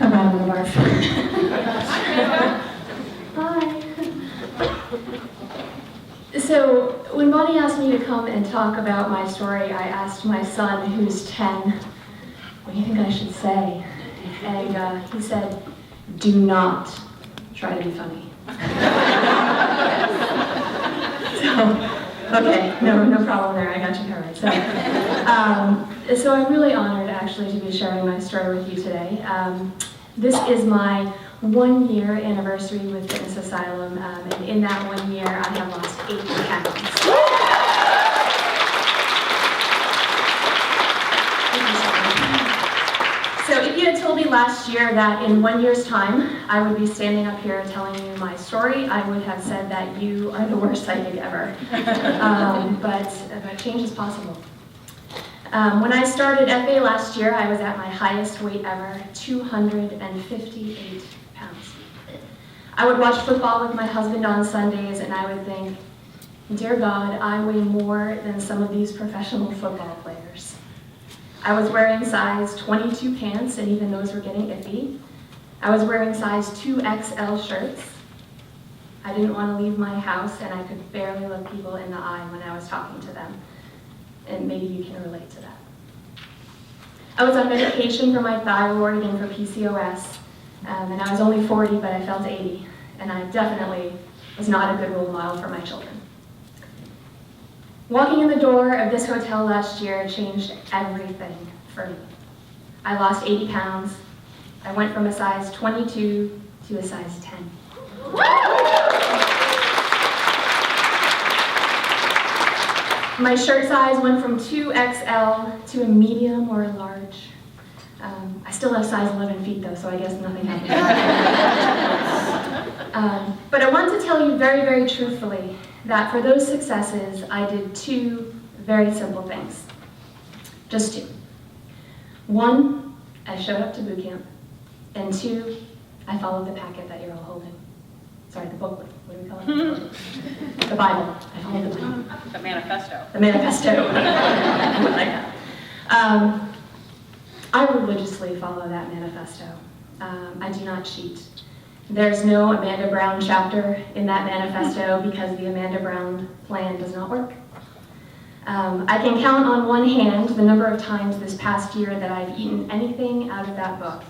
Come on, little barf. Hi. So, when Bonnie asked me to come and talk about my story, I asked my son, who's 10, what do you think I should say? And he said, do not try to be funny. Okay, no problem there, I got you covered. So I'm really honored actually to be sharing my story with you today. This is my 1-year anniversary with Fitness Asylum, and in that 1 year I have lost 8 pounds. So if you had told me last year that in 1 year's time I would be standing up here telling you my story, I would have said that you are the worst psychic ever. But change is possible. When I started FA last year, I was at my highest weight ever, 258 pounds. I would watch football with my husband on Sundays and I would think, dear God, I weigh more than some of these professional football players. I was wearing size 22 pants, and even those were getting iffy. I was wearing size 2XL shirts. I didn't want to leave my house, and I could barely look people in the eye when I was talking to them. And maybe you can relate to that. I was on medication for my thyroid and for PCOS, and I was only 40, but I felt 80, and I definitely was not a good role model for my children. Walking in the door of this hotel last year changed everything for me. I lost 80 pounds. I went from a size 22 to a size 10. My shirt size went from 2XL to a medium or a large. I still have size 11 feet though, so I guess nothing happened. But I want to tell you very, very truthfully that for those successes, I did 2 very simple things. Just 2. 1, I showed up to boot camp. And 2, I followed the packet that you're all holding. Sorry, the booklet. What do we call it? The Bible. I followed the Bible. The manifesto. The manifesto. I like that. I religiously follow that manifesto. I do not cheat. There's no Amanda Brown chapter in that manifesto because the Amanda Brown plan does not work. I can count on one hand the number of times this past year that I've eaten anything out of that book.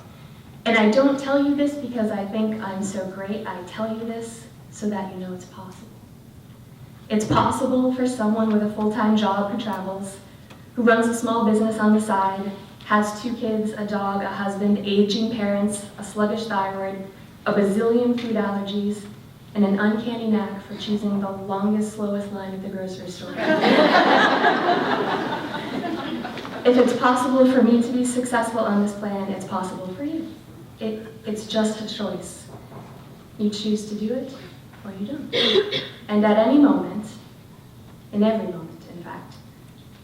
And I don't tell you this because I think I'm so great. I tell you this so that you know it's possible. It's possible for someone with a full-time job who travels, who runs a small business on the side, has 2 kids, a dog, a husband, aging parents, a sluggish thyroid, a bazillion food allergies, and an uncanny knack for choosing the longest, slowest line at the grocery store. If it's possible for me to be successful on this plan, it's possible for you. It's just a choice. You choose to do it, or you don't. And at any moment, in every moment, in fact,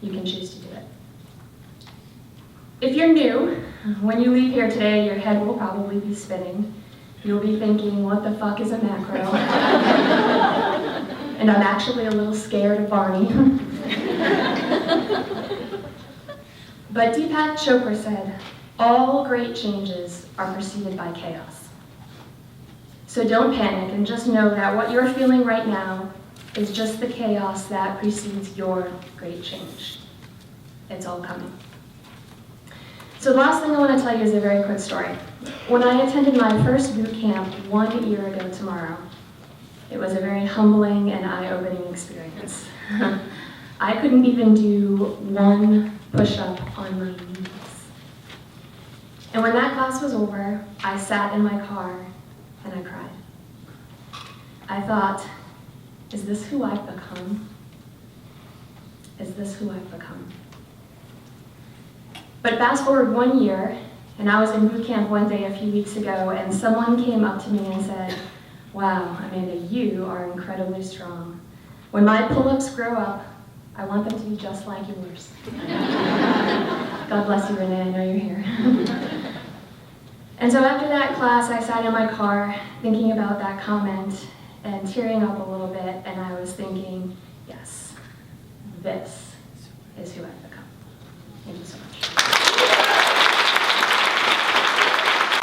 you can choose to do it. If you're new, when you leave here today, your head will probably be spinning. You'll be thinking, what the fuck is a macro? And I'm actually a little scared of Barney. But Deepak Chopra said, all great changes are preceded by chaos. So don't panic and just know that what you're feeling right now is just the chaos that precedes your great change. It's all coming. So the last thing I want to tell you is a very quick story. When I attended my first boot camp 1 year ago tomorrow, it was a very humbling and eye-opening experience. I couldn't even do 1 push-up on my knees. And when that class was over, I sat in my car and I cried. I thought, is this who I've become? Is this who I've become? But fast forward 1 year, and I was in boot camp one day a few weeks ago, and someone came up to me and said, wow, Amanda, you are incredibly strong. When my pull-ups grow up, I want them to be just like yours. God bless you, Renee, I know you're here. And so after that class, I sat in my car thinking about that comment and tearing up a little bit, and I was thinking, yes, this is who I've become. Thank you so much.